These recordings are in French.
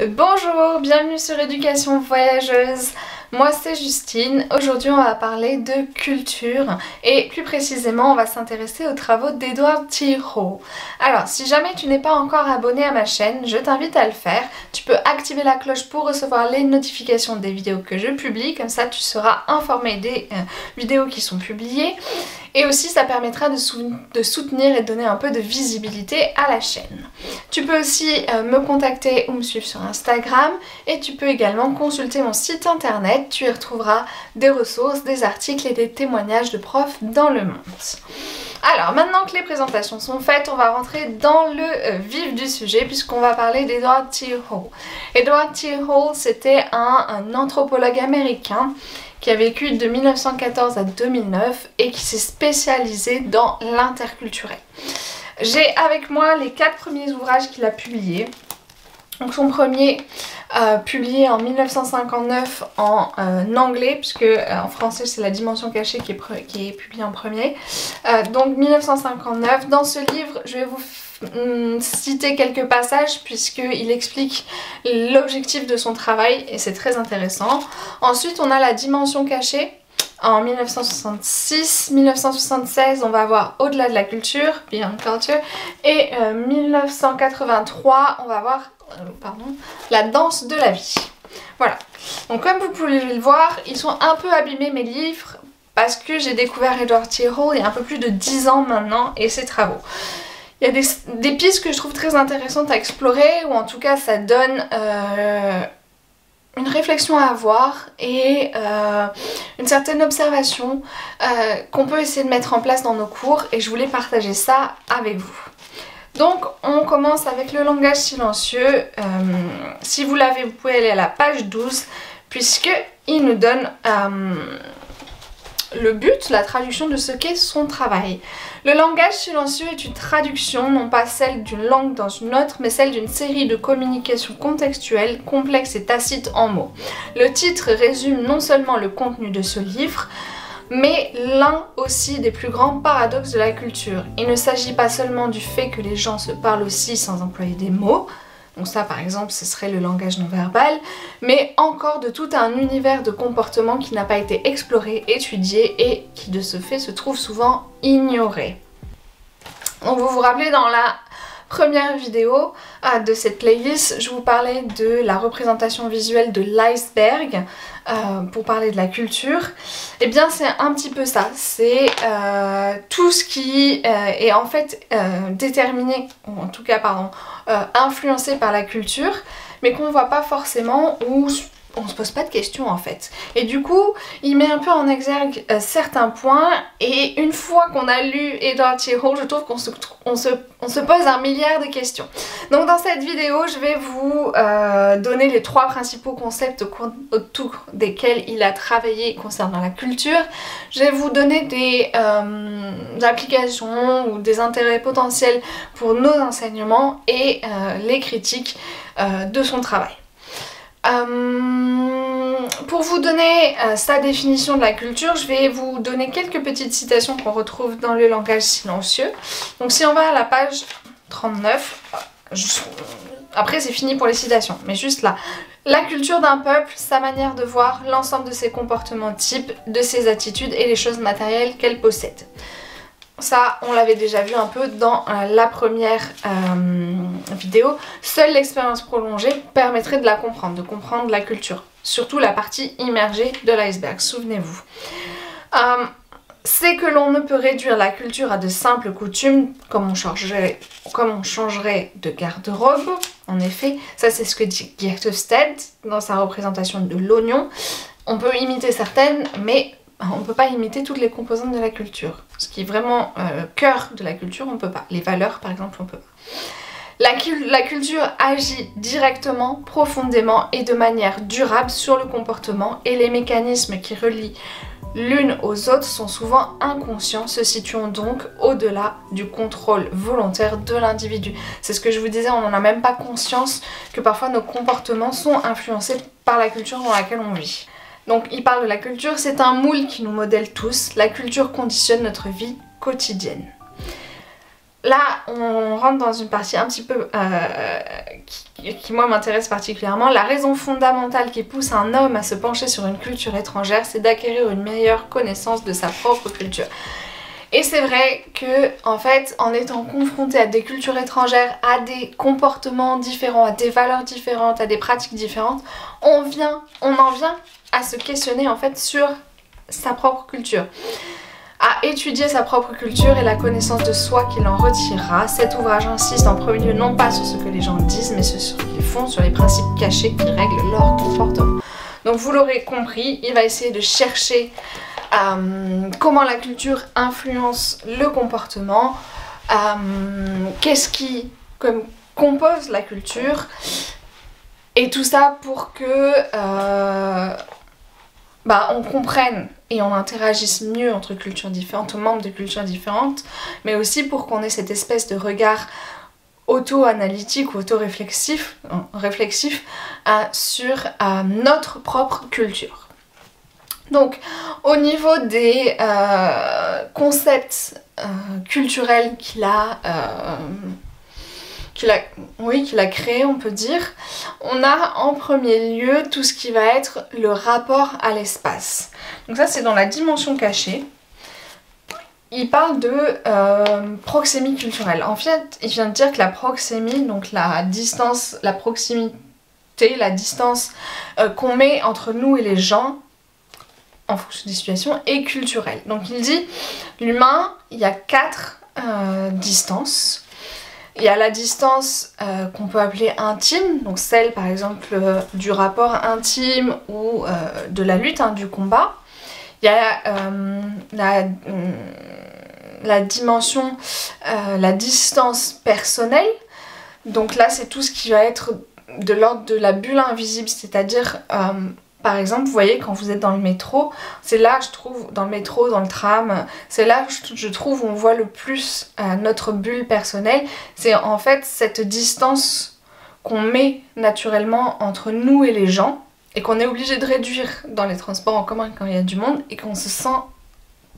Bonjour, bienvenue sur Éducation Voyageuse. Moi c'est Justine. Aujourd'hui on va parler de culture et plus précisément on va s'intéresser aux travaux d'Edward T. Hall. Alors si jamais tu n'es pas encore abonné à ma chaîne, je t'invite à le faire. Tu peux activer la cloche pour recevoir les notifications des vidéos que je publie, comme ça tu seras informé des vidéos qui sont publiées. Et aussi ça permettra de soutenir et de donner un peu de visibilité à la chaîne. Tu peux aussi me contacter ou me suivre sur Instagram et tu peux également consulter mon site internet. Tu y retrouveras des ressources, des articles et des témoignages de profs dans le monde. Alors maintenant que les présentations sont faites, on va rentrer dans le vif du sujet puisqu'on va parler d'Edward T. Hall. Edward T. Hall c'était un anthropologue américain qui a vécu de 1914 à 2009 et qui s'est spécialisé dans l'interculturel. J'ai avec moi les 4 premiers ouvrages qu'il a publiés. Donc son premier publié en 1959 en anglais, puisque en français c'est La Dimension cachée qui est publié en premier. Donc 1959, dans ce livre je vais vous citer quelques passages puisqu'il explique l'objectif de son travail et c'est très intéressant. Ensuite on a La Dimension cachée. En 1966, 1976, on va avoir Au-delà de la culture, Beyond Culture, et 1983, on va voir La danse de la vie. Voilà. Donc comme vous pouvez le voir, ils sont un peu abîmés mes livres parce que j'ai découvert Edward T. Hall il y a un peu plus de 10 ans maintenant et ses travaux. Il y a des pistes que je trouve très intéressantes à explorer, ou en tout cas ça donne une réflexion à avoir et une certaine observation qu'on peut essayer de mettre en place dans nos cours, et je voulais partager ça avec vous. Donc on commence avec le langage silencieux. Si vous l'avez, vous pouvez aller à la page 12 puisque il nous donne le but, la traduction de ce qu'est son travail. Le langage silencieux est une traduction, non pas celle d'une langue dans une autre, mais celle d'une série de communications contextuelles, complexes et tacites en mots. Le titre résume non seulement le contenu de ce livre, mais l'un aussi des plus grands paradoxes de la culture. Il ne s'agit pas seulement du fait que les gens se parlent aussi sans employer des mots, donc ça par exemple ce serait le langage non verbal, mais encore de tout un univers de comportements qui n'a pas été exploré, étudié et qui de ce fait se trouve souvent ignoré. Donc vous vous rappelez, dans la première vidéo de cette playlist, je vous parlais de la représentation visuelle de l'iceberg pour parler de la culture. Et bien c'est un petit peu ça, c'est tout ce qui est en fait déterminé, ou en tout cas pardon, influencé par la culture, mais qu'on ne voit pas forcément, ou on se pose pas de questions en fait. Et du coup, il met un peu en exergue certains points, et une fois qu'on a lu Edward T. Hall, je trouve qu'on se pose un milliard de questions. Donc dans cette vidéo, je vais vous donner les 3 principaux concepts autour desquels il a travaillé concernant la culture. Je vais vous donner des applications ou des intérêts potentiels pour nos enseignements et les critiques de son travail. Pour vous donner sa définition de la culture, je vais vous donner quelques petites citations qu'on retrouve dans le langage silencieux. Donc si on va à la page 39, après c'est fini pour les citations, mais juste là. La culture d'un peuple, sa manière de voir, l'ensemble de ses comportements types, de ses attitudes et les choses matérielles qu'elle possède. Ça, on l'avait déjà vu un peu dans la première vidéo. Seule l'expérience prolongée permettrait de la comprendre, de comprendre la culture. Surtout la partie immergée de l'iceberg, souvenez-vous. C'est que l'on ne peut réduire la culture à de simples coutumes, comme on changerait de garde-robe. En effet, ça c'est ce que dit Geert Hofstede dans sa représentation de l'oignon. On peut imiter certaines, mais on ne peut pas imiter toutes les composantes de la culture. Ce qui est vraiment cœur de la culture, on ne peut pas. Les valeurs, par exemple, on ne peut pas. La culture agit directement, profondément et de manière durable sur le comportement, et les mécanismes qui relient l'une aux autres sont souvent inconscients, se situant donc au-delà du contrôle volontaire de l'individu. C'est ce que je vous disais, on n'en a même pas conscience que parfois nos comportements sont influencés par la culture dans laquelle on vit. Donc il parle de la culture, c'est un moule qui nous modèle tous. La culture conditionne notre vie quotidienne. là, on rentre dans une partie un petit peu qui moi m'intéresse particulièrement. La raison fondamentale qui pousse un homme à se pencher sur une culture étrangère, c'est d'acquérir une meilleure connaissance de sa propre culture. Et c'est vrai que, en fait, en étant confronté à des cultures étrangères, à des comportements différents, à des valeurs différentes, à des pratiques différentes, on en vient à se questionner en fait sur sa propre culture, à étudier sa propre culture et la connaissance de soi qu'il en retirera. Cet ouvrage insiste en premier lieu non pas sur ce que les gens disent, mais sur ce qu'ils font, sur les principes cachés qui règlent leur comportement. Donc vous l'aurez compris, il va essayer de chercher comment la culture influence le comportement, qu'est-ce qui compose la culture, et tout ça pour que on comprenne et on interagisse mieux entre cultures différentes, membres de cultures différentes, mais aussi pour qu'on ait cette espèce de regard auto-analytique ou auto-réflexif sur notre propre culture. Donc au niveau des concepts culturels qu'il a créé, on peut dire, on a en premier lieu tout ce qui va être le rapport à l'espace. Donc ça c'est dans la dimension cachée. Il parle de proxémie culturelle. En fait, il vient de dire que la proxémie, donc la distance, la proximité, la distance qu'on met entre nous et les gens, en fonction des situations, est culturelle. Donc il dit, l'humain, il y a 4 distances. Il y a la distance qu'on peut appeler intime, donc celle par exemple du rapport intime ou de la lutte, du combat. Il y a la dimension, la distance personnelle. Donc là c'est tout ce qui va être de l'ordre de la bulle invisible, c'est-à-dire par exemple, vous voyez, quand vous êtes dans le métro, c'est là, je trouve, dans le métro, dans le tram, c'est là, je trouve, où on voit le plus notre bulle personnelle. C'est en fait cette distance qu'on met naturellement entre nous et les gens, et qu'on est obligé de réduire dans les transports en commun quand il y a du monde, et qu'on se sent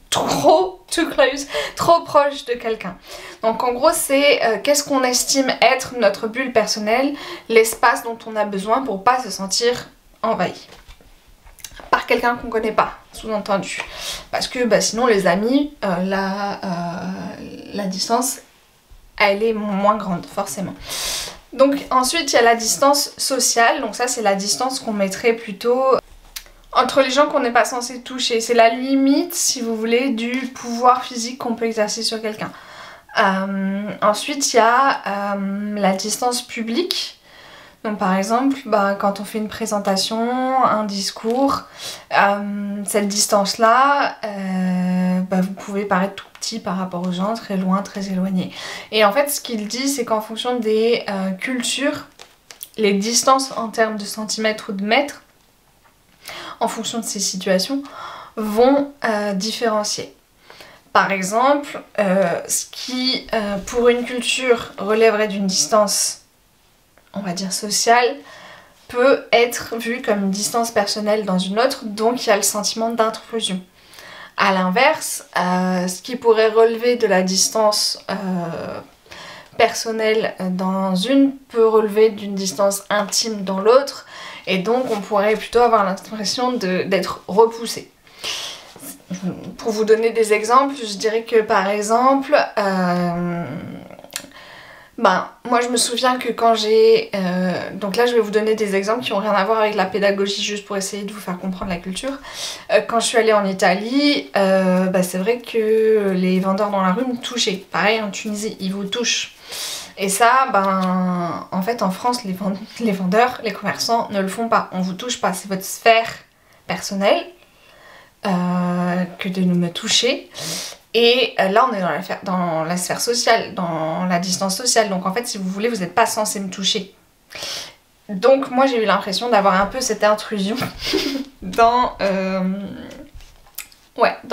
too close, trop proche de quelqu'un. Donc en gros, c'est qu'est-ce qu'on estime être notre bulle personnelle, l'espace dont on a besoin pour pas se sentir envahi par quelqu'un qu'on connaît pas, sous-entendu. Parce que sinon les amis, la distance, elle est moins grande, forcément. Donc ensuite il y a la distance sociale, donc ça c'est la distance qu'on mettrait plutôt entre les gens qu'on n'est pas censé toucher. C'est la limite, si vous voulez, du pouvoir physique qu'on peut exercer sur quelqu'un. Ensuite il y a la distance publique. Donc par exemple, quand on fait une présentation, un discours, cette distance-là, vous pouvez paraître tout petit par rapport aux gens, très loin, très éloigné. Et en fait, ce qu'il dit, c'est qu'en fonction des cultures, les distances en termes de centimètres ou de mètres, en fonction de ces situations, vont différencier. Par exemple, ce qui, pour une culture, relèverait d'une distance, on va dire sociale, peut être vu comme une distance personnelle dans une autre, donc il y a le sentiment d'intrusion. A l'inverse, ce qui pourrait relever de la distance personnelle dans une peut relever d'une distance intime dans l'autre, et donc on pourrait plutôt avoir l'impression d'être repoussé. Pour vous donner des exemples, je dirais que par exemple, moi je me souviens que quand j'ai... donc là je vais vous donner des exemples qui n'ont rien à voir avec la pédagogie, juste pour essayer de vous faire comprendre la culture. Quand je suis allée en Italie, c'est vrai que les vendeurs dans la rue me touchaient. Pareil en Tunisie, ils vous touchent. Et ça, en fait en France, les vendeurs, les commerçants ne le font pas. On vous touche pas, c'est votre sphère personnelle que de me toucher. Et là on est dans la sphère sociale, dans la distance sociale, donc en fait si vous voulez vous n'êtes pas censé me toucher. Donc moi j'ai eu l'impression d'avoir un peu cette intrusion dans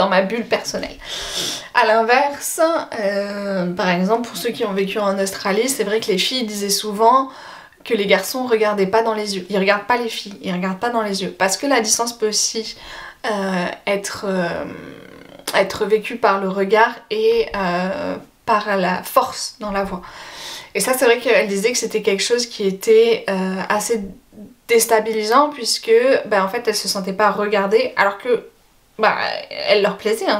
ma bulle personnelle. A l'inverse, par exemple pour ceux qui ont vécu en Australie, c'est vrai que les filles disaient souvent que les garçons regardaient pas dans les yeux, ils regardent pas les filles, ils regardent pas dans les yeux, parce que la distance peut aussi être vécu par le regard et par la force dans la voix. Et ça, c'est vrai qu'elle disait que c'était quelque chose qui était assez déstabilisant, puisque en fait elle se sentait pas regardée, alors que elle leur plaisait, hein.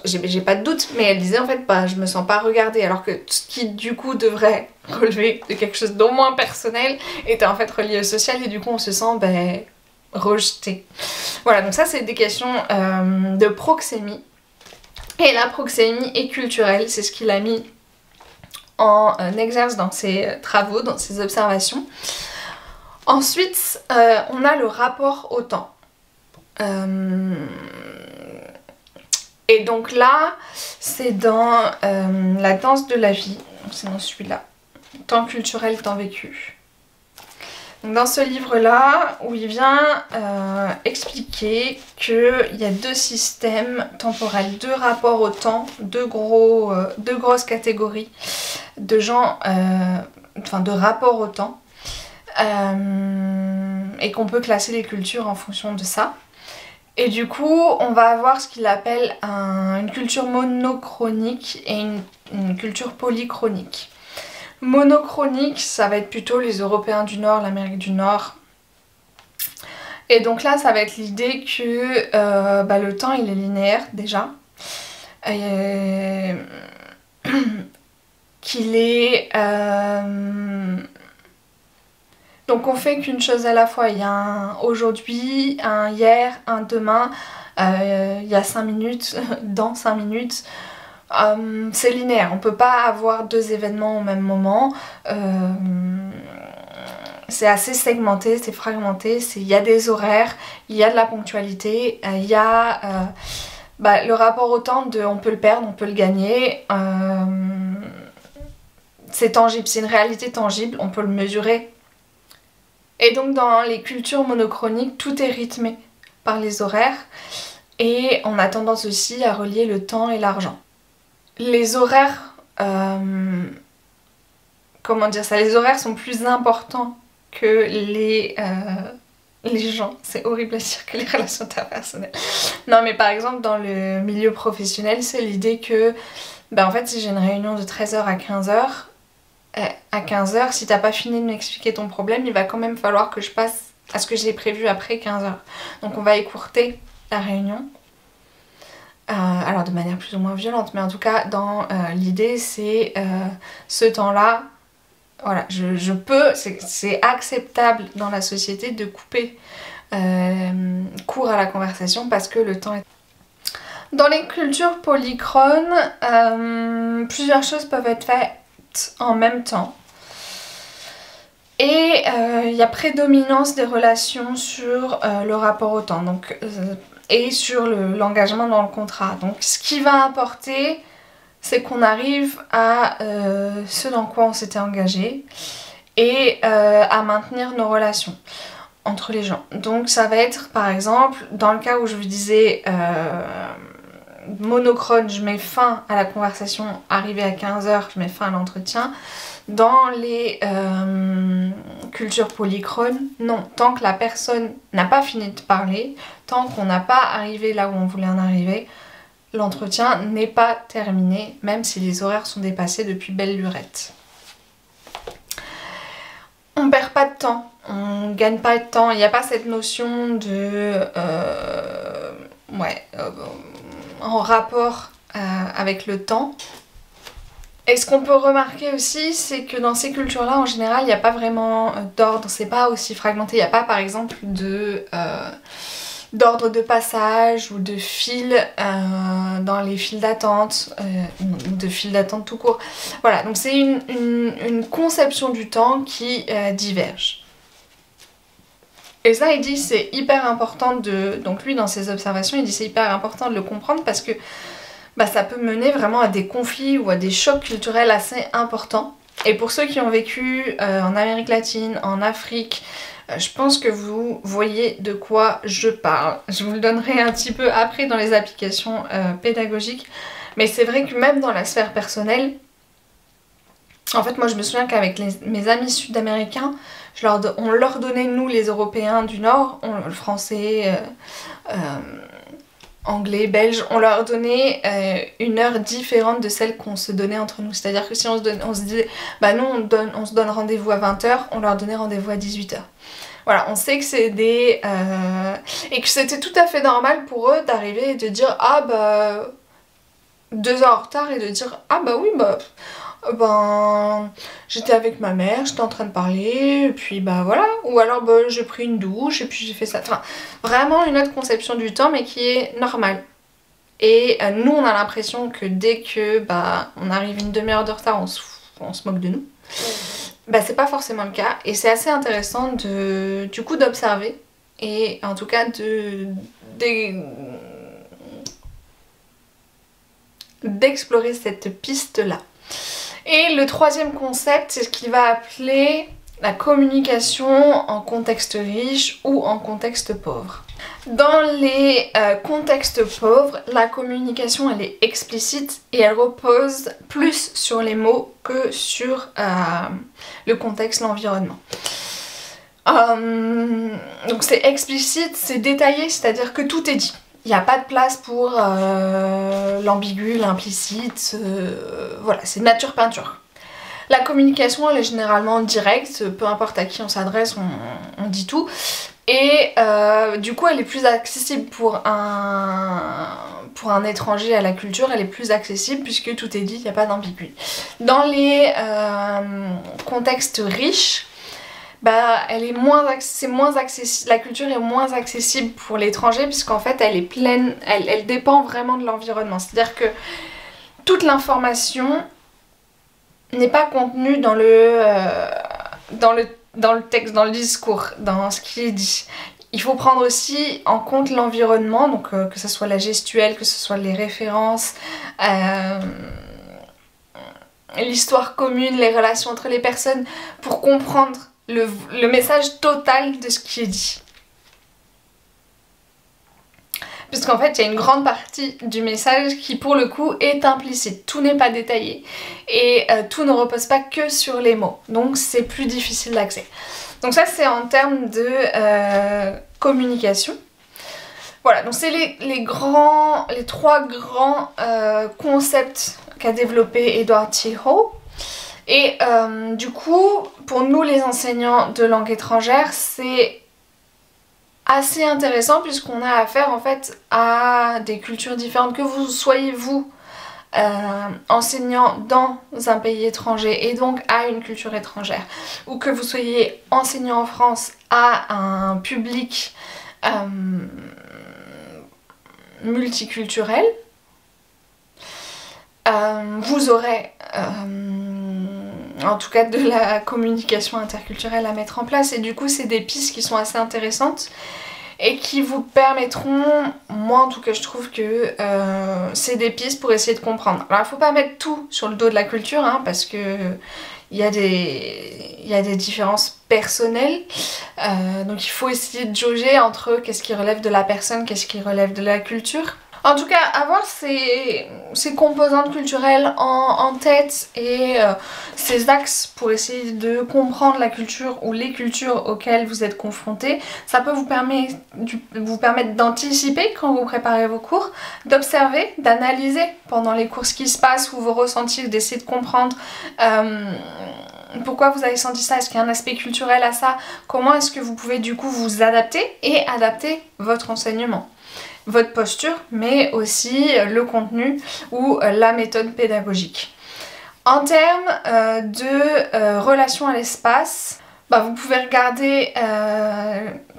J'ai pas de doute, mais elle disait en fait je me sens pas regardée, alors que ce qui du coup devrait relever de quelque chose d'au moins personnel était en fait relié au social, et du coup on se sent rejeté. Voilà, donc ça c'est des questions de proxémie, et la proxémie est culturelle, c'est ce qu'il a mis en exerce dans ses travaux, dans ses observations. Ensuite, on a le rapport au temps. Et donc là, c'est dans la danse de la vie, c'est dans celui-là, temps culturel, temps vécu. Donc dans ce livre-là, où il vient expliquer qu'il y a deux systèmes temporels, deux rapports au temps, deux grosses catégories de gens, de rapports au temps, et qu'on peut classer les cultures en fonction de ça. Et du coup, on va avoir ce qu'il appelle une culture monochronique et une culture polychronique. Monochronique, ça va être plutôt les Européens du Nord, l'Amérique du Nord. Et donc là, ça va être l'idée que le temps, il est linéaire déjà. Qu'il est... Donc on fait qu'une chose à la fois, il y a un aujourd'hui, un hier, un demain, il y a 5 minutes, dans 5 minutes. C'est linéaire, on peut pas avoir deux événements au même moment. C'est assez segmenté, c'est fragmenté, il y a des horaires, il y a de la ponctualité, il y a le rapport au temps de on peut le perdre, on peut le gagner. C'est tangible, c'est une réalité tangible, on peut le mesurer. Et donc dans les cultures monochroniques, tout est rythmé par les horaires, et on a tendance aussi à relier le temps et l'argent. Les horaires, les horaires sont plus importants que les gens. C'est horrible à dire, que les relations interpersonnelles. Non, mais par exemple dans le milieu professionnel, c'est l'idée que en fait si j'ai une réunion de 13h à 15h, à 15h, si t'as pas fini de m'expliquer ton problème, il va quand même falloir que je passe à ce que j'ai prévu après 15h. Donc on va écourter la réunion. Alors de manière plus ou moins violente, mais en tout cas dans l'idée c'est ce temps-là, voilà, je peux, c'est acceptable dans la société de couper court à la conversation parce que le temps est... Dans les cultures polychrones, plusieurs choses peuvent être faites en même temps. Et il y a prédominance des relations sur le rapport au temps et sur l'engagement dans le contrat. Donc ce qui va importer, c'est qu'on arrive à ce dans quoi on s'était engagé et à maintenir nos relations entre les gens. Donc ça va être par exemple, dans le cas où je vous disais monochrone, je mets fin à la conversation, arrivé à 15h, je mets fin à l'entretien. Dans les cultures polychrones, non, tant que la personne n'a pas fini de parler, tant qu'on n'a pas arrivé là où on voulait en arriver, l'entretien n'est pas terminé, même si les horaires sont dépassés depuis belle lurette. On perd pas de temps, on gagne pas de temps, il n'y a pas cette notion de... en rapport avec le temps. Et ce qu'on peut remarquer aussi, c'est que dans ces cultures-là, en général, il n'y a pas vraiment d'ordre, c'est pas aussi fragmenté, il n'y a pas par exemple d'ordre de passage ou de fil dans les files d'attente, ou de files d'attente tout court. Voilà, donc c'est une conception du temps qui diverge. Et ça, il dit c'est hyper important de... Donc lui, dans ses observations, il dit c'est hyper important de le comprendre parce que ça peut mener vraiment à des conflits ou à des chocs culturels assez importants. Et pour ceux qui ont vécu en Amérique latine, en Afrique, je pense que vous voyez de quoi je parle. Je vous le donnerai un petit peu après dans les applications pédagogiques. Mais c'est vrai que même dans la sphère personnelle, en fait moi je me souviens qu'avec mes amis sud-américains, on leur donnait, nous les Européens du Nord, le français, anglais, belge, on leur donnait une heure différente de celle qu'on se donnait entre nous. C'est-à-dire que si on se disait, bah nous on se donne rendez-vous à 20 h, on leur donnait rendez-vous à 18 h. Voilà, on sait que c'est des... et que c'était tout à fait normal pour eux d'arriver et de dire, ah bah... 2 heures en retard et de dire, ah bah oui, bah... Ben, j'étais avec ma mère, j'étais en train de parler, et puis bah voilà. Ou alors bah, j'ai pris une douche et puis j'ai fait ça. Enfin, vraiment une autre conception du temps, mais qui est normale. Et nous, on a l'impression que dès que bah on arrive une demi-heure de retard, on se moque de nous. Bah c'est pas forcément le cas. Et c'est assez intéressant du coup d'observer. Et en tout cas d'explorer cette piste-là. Et le troisième concept, c'est ce qu'il va appeler la communication en contexte riche ou en contexte pauvre. Dans les contextes pauvres, la communication elle est explicite et elle repose plus sur les mots que sur le contexte, l'environnement. Donc c'est explicite, c'est détaillé, c'est-à-dire que tout est dit. Il n'y a pas de place pour l'ambigu, l'implicite, voilà, c'est nature peinture. La communication, elle est généralement directe, peu importe à qui on s'adresse, on dit tout. Et du coup, elle est plus accessible pour un étranger à la culture, elle est plus accessible puisque tout est dit, il n'y a pas d'ambigu. Dans les contextes riches, bah, c'est moins accessible, la culture est moins accessible pour l'étranger puisqu'en fait elle est pleine, elle dépend vraiment de l'environnement. C'est-à-dire que toute l'information n'est pas contenue dans le texte, dans le discours, dans ce qui est dit. Il faut prendre aussi en compte l'environnement, donc que ce soit la gestuelle, que ce soit les références, l'histoire commune, les relations entre les personnes, pour comprendre le message total de ce qui est dit. Puisqu'en fait, il y a une grande partie du message qui, pour le coup, est implicite. Tout n'est pas détaillé et tout ne repose pas que sur les mots. Donc, c'est plus difficile d'accès. Donc ça, c'est en termes de communication. Voilà, donc c'est les trois grands concepts qu'a développé Edward T. Hall. Et du coup, pour nous les enseignants de langue étrangère, c'est assez intéressant puisqu'on a affaire en fait à des cultures différentes. Que vous soyez vous enseignant dans un pays étranger et donc à une culture étrangère, ou que vous soyez enseignant en France à un public multiculturel, vous aurez en tout cas de la communication interculturelle à mettre en place, et du coup c'est des pistes qui sont assez intéressantes et qui vous permettront, moi en tout cas je trouve que c'est des pistes pour essayer de comprendre. Alors il faut pas mettre tout sur le dos de la culture hein, parce que il y a des différences personnelles, donc il faut essayer de jauger entre qu'est-ce qui relève de la personne, qu'est-ce qui relève de la culture. En tout cas, avoir ces composantes culturelles en tête et ces axes pour essayer de comprendre la culture ou les cultures auxquelles vous êtes confrontés, ça peut vous permettre d'anticiper quand vous préparez vos cours, d'observer, d'analyser pendant les cours ce qui se passe ou vos ressentis, d'essayer de comprendre pourquoi vous avez senti ça, est-ce qu'il y a un aspect culturel à ça, comment est-ce que vous pouvez du coup vous adapter et adapter votre enseignement, votre posture, mais aussi le contenu ou la méthode pédagogique. En termes de relation à l'espace, vous pouvez regarder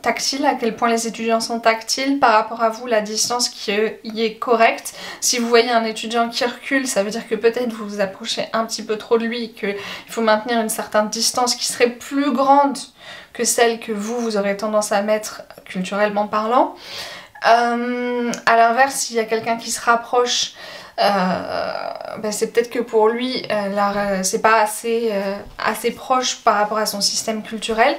tactile, à quel point les étudiants sont tactiles par rapport à vous, la distance qui est correcte. Si vous voyez un étudiant qui recule, ça veut dire que peut-être vous vous approchez un petit peu trop de lui, qu'il faut maintenir une certaine distance qui serait plus grande que celle que vous aurez tendance à mettre culturellement parlant. À l'inverse, s'il y a quelqu'un qui se rapproche, c'est peut-être que pour lui c'est pas assez proche par rapport à son système culturel.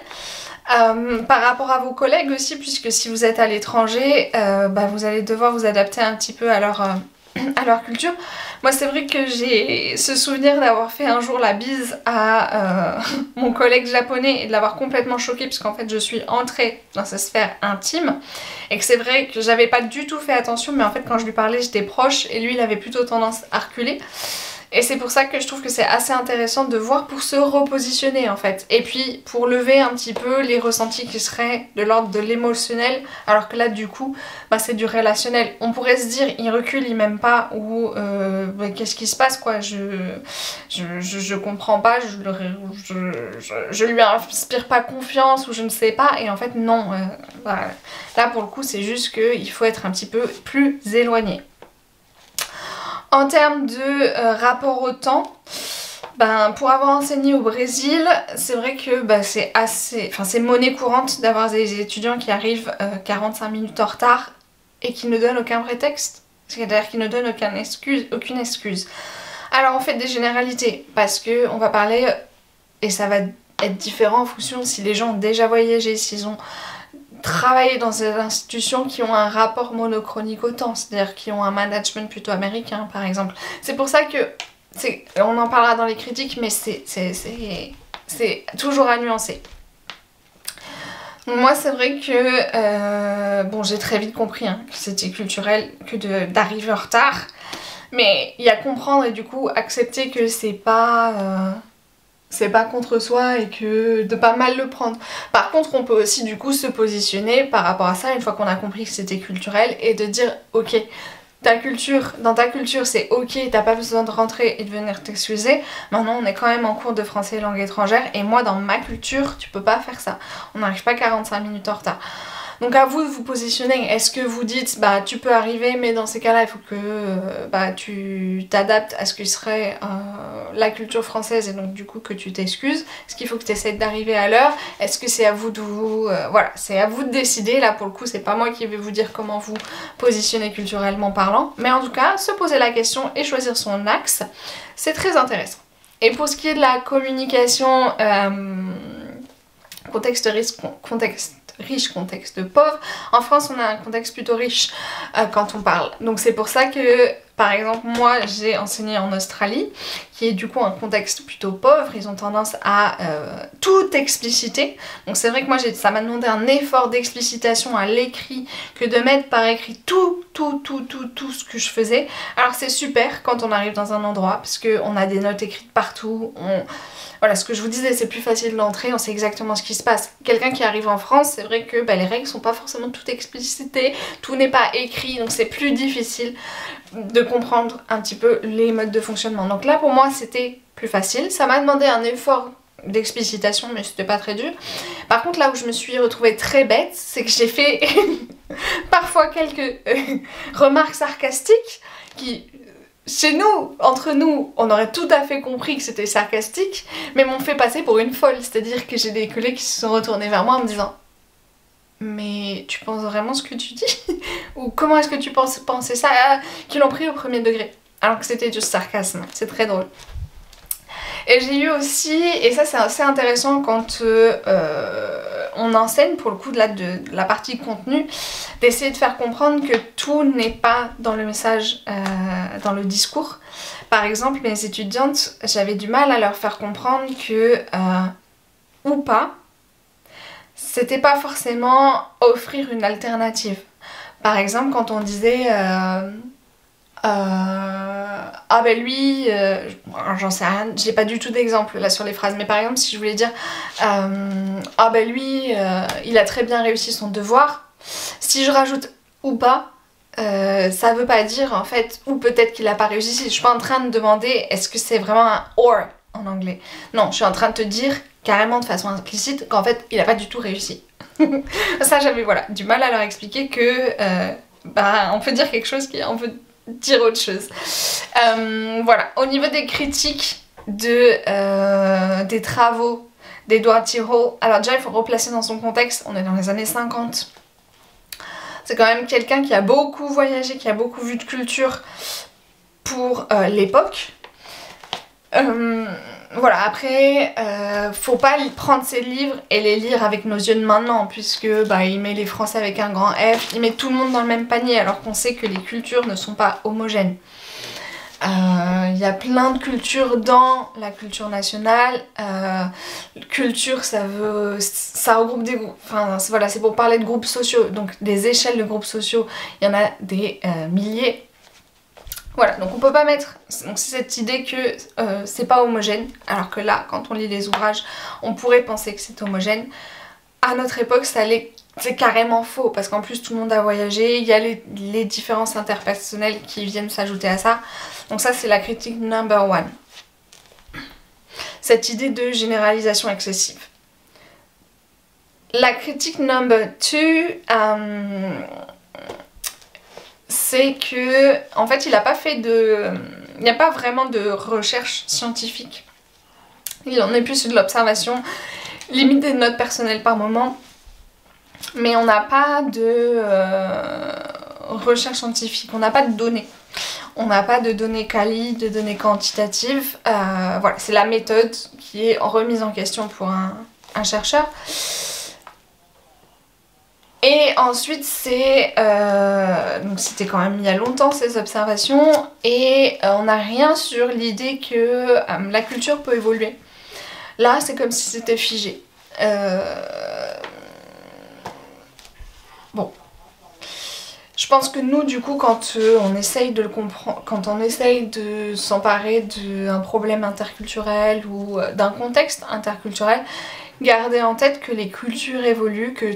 Par rapport à vos collègues aussi, puisque si vous êtes à l'étranger, vous allez devoir vous adapter un petit peu à à leur culture. Moi c'est vrai que j'ai ce souvenir d'avoir fait un jour la bise à mon collègue japonais et de l'avoir complètement choqué puisqu'en fait je suis entrée dans sa sphère intime et que c'est vrai que j'avais pas du tout fait attention, mais en fait quand je lui parlais j'étais proche et lui il avait plutôt tendance à reculer. Et c'est pour ça que je trouve que c'est assez intéressant de voir pour se repositionner en fait. Et puis pour lever un petit peu les ressentis qui seraient de l'ordre de l'émotionnel, alors que là du coup bah, c'est du relationnel. On pourrait se dire il recule, il m'aime pas, ou bah, qu'est-ce qui se passe quoi, je comprends pas, je lui inspire pas confiance ou je ne sais pas. Et en fait non, voilà. Là pour le coup c'est juste qu'il faut être un petit peu plus éloigné. En termes de rapport au temps, ben, pour avoir enseigné au Brésil, c'est vrai que ben, c'est monnaie courante d'avoir des étudiants qui arrivent 45 minutes en retard et qui ne donnent aucun prétexte. C'est-à-dire qui ne donnent aucune excuse. Alors on fait des généralités parce que on va parler, et ça va être différent en fonction si les gens ont déjà voyagé, s'ils ont travailler dans des institutions qui ont un rapport monochronique au temps, c'est-à-dire qui ont un management plutôt américain par exemple. C'est pour ça que, on en parlera dans les critiques, mais c'est toujours à nuancer. Donc moi c'est vrai que, bon j'ai très vite compris hein, que c'était culturel que d'arriver en retard, mais il y a comprendre et du coup accepter que c'est pas contre soi et que de pas mal le prendre. Par contre on peut aussi du coup se positionner par rapport à ça une fois qu'on a compris que c'était culturel et de dire ok, dans ta culture c'est ok, t'as pas besoin de rentrer et de venir t'excuser, maintenant on est quand même en cours de français et langue étrangère et moi dans ma culture tu peux pas faire ça, on n'arrive pas 45 minutes en retard. Donc à vous de vous positionner, est-ce que vous dites bah tu peux arriver mais dans ces cas-là il faut que bah, tu t'adaptes à ce que serait la culture française et donc du coup que tu t'excuses. Est-ce qu'il faut que tu essaies d'arriver à l'heure? Est-ce que c'est à vous de vous... voilà, c'est à vous de décider, là pour le coup c'est pas moi qui vais vous dire comment vous positionner culturellement parlant, mais en tout cas se poser la question et choisir son axe, c'est très intéressant. Et pour ce qui est de la communication, contexte riche, contexte pauvre. En France, on a un contexte plutôt riche quand on parle. Donc c'est pour ça que, par exemple, moi, j'ai enseigné en Australie, qui est du coup un contexte plutôt pauvre. Ils ont tendance à tout expliciter. Donc c'est vrai que moi, ça m'a demandé un effort d'explicitation à l'écrit que de mettre par écrit tout ce que je faisais. Alors c'est super quand on arrive dans un endroit, parce qu'on a des notes écrites partout, voilà, ce que je vous disais, c'est plus facile d'entrer, on sait exactement ce qui se passe. Quelqu'un qui arrive en France, c'est vrai que bah, les règles sont pas forcément toutes explicitées, tout n'est pas écrit, donc c'est plus difficile de comprendre un petit peu les modes de fonctionnement. Donc là, pour moi, c'était plus facile. Ça m'a demandé un effort d'explicitation, mais c'était pas très dur. Par contre, là où je me suis retrouvée très bête, c'est que j'ai fait parfois quelques remarques sarcastiques qui... Chez nous, entre nous, on aurait tout à fait compris que c'était sarcastique, mais m'ont fait passer pour une folle. C'est-à-dire que j'ai des collègues qui se sont retournés vers moi en me disant « Mais tu penses vraiment ce que tu dis ?» Ou « Comment est-ce que tu pensais ça ?» Qui l'ont pris au premier degré, alors que c'était du sarcasme. C'est très drôle. Et j'ai eu aussi, et ça c'est assez intéressant quand on enseigne pour le coup de la partie contenu, d'essayer de faire comprendre que tout n'est pas dans le message, dans le discours. Par exemple, mes étudiantes, j'avais du mal à leur faire comprendre que, ou pas, c'était pas forcément offrir une alternative. Par exemple, quand on disait... ah ben lui, j'en sais rien, j'ai pas du tout d'exemple là sur les phrases, mais par exemple si je voulais dire ah ben lui, il a très bien réussi son devoir, si je rajoute ou pas, ça veut pas dire en fait, ou peut-être qu'il a pas réussi, je suis pas en train de demander est-ce que c'est vraiment un or en anglais, non, je suis en train de te dire carrément de façon implicite qu'en fait il a pas du tout réussi. Ça j'avais voilà, du mal à leur expliquer que bah, on peut dire quelque chose qui on peut dire autre chose. Voilà, au niveau des critiques des travaux d'Edward Tyrrell, alors déjà il faut replacer dans son contexte, on est dans les années 50. C'est quand même quelqu'un qui a beaucoup voyagé, qui a beaucoup vu de culture pour l'époque. Voilà, après, faut pas prendre ces livres et les lire avec nos yeux de maintenant, puisque bah, il met les Français avec un grand F, il met tout le monde dans le même panier, alors qu'on sait que les cultures ne sont pas homogènes. Il y a plein de cultures dans la culture nationale. Culture, ça regroupe des groupes, enfin voilà, c'est pour parler de groupes sociaux, donc des échelles de groupes sociaux, il y en a des milliers. Voilà, donc on peut pas mettre, donc c'est cette idée que c'est pas homogène, alors que là, quand on lit les ouvrages, on pourrait penser que c'est homogène. À notre époque, c'est carrément faux, parce qu'en plus tout le monde a voyagé, il y a les différences interpersonnelles qui viennent s'ajouter à ça. Donc ça, c'est la critique number one. Cette idée de généralisation excessive. La critique number two, c'est que, en fait, il n'y a pas vraiment de recherche scientifique. Il en est plus de l'observation, limite des notes personnelles par moment. Mais on n'a pas de recherche scientifique, on n'a pas de données. On n'a pas de données quali, de données quantitatives. Voilà, c'est la méthode qui est remise en question pour un chercheur. Et ensuite, donc c'était quand même il y a longtemps ces observations, et on n'a rien sur l'idée que la culture peut évoluer. Là, c'est comme si c'était figé. Bon. Je pense que nous, du coup, quand on essaye de le comprendre, quand on essaye de s'emparer d'un problème interculturel ou d'un contexte interculturel, gardez en tête que les cultures évoluent, que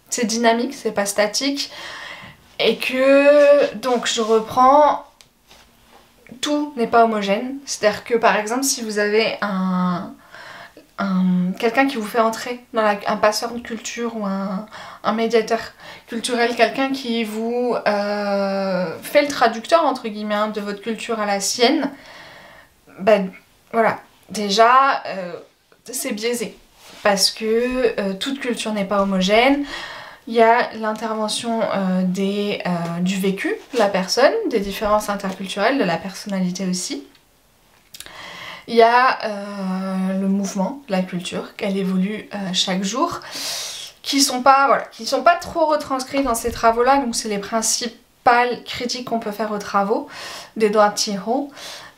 c'est dynamique, c'est pas statique, et que, donc je reprends, tout n'est pas homogène. C'est-à-dire que par exemple, si vous avez quelqu'un qui vous fait entrer dans un passeur de culture ou un médiateur culturel, quelqu'un qui vous fait le traducteur entre guillemets de votre culture à la sienne, ben voilà, déjà c'est biaisé parce que toute culture n'est pas homogène. Il y a l'intervention du vécu de la personne, des différences interculturelles, de la personnalité aussi. Il y a le mouvement de la culture, qu'elle évolue chaque jour, qui sont pas trop retranscrits dans ces travaux-là, donc c'est les principales critiques qu'on peut faire aux travaux d'Edward T. Hall.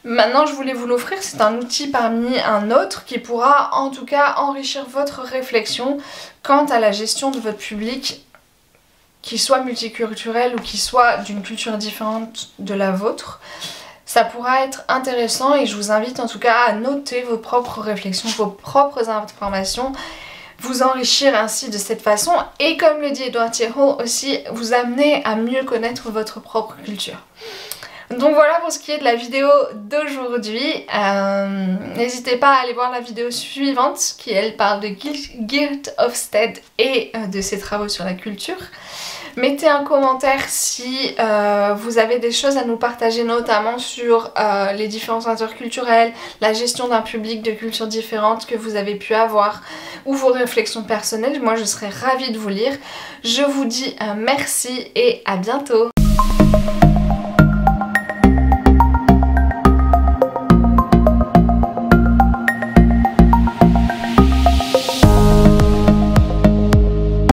Maintenant, je voulais vous l'offrir, c'est un outil parmi un autre qui pourra en tout cas enrichir votre réflexion quant à la gestion de votre public, qu'il soit multiculturel ou qu'il soit d'une culture différente de la vôtre. Ça pourra être intéressant et je vous invite en tout cas à noter vos propres réflexions, vos propres informations, vous enrichir ainsi de cette façon et comme le dit Edward T. Hall aussi, vous amener à mieux connaître votre propre culture. Donc voilà pour ce qui est de la vidéo d'aujourd'hui. N'hésitez pas à aller voir la vidéo suivante qui elle parle de Geert Hofstede et de ses travaux sur la culture. Mettez un commentaire si vous avez des choses à nous partager, notamment sur les différences interculturelles, la gestion d'un public de cultures différentes que vous avez pu avoir, ou vos réflexions personnelles. Moi je serais ravie de vous lire. Je vous dis merci et à bientôt.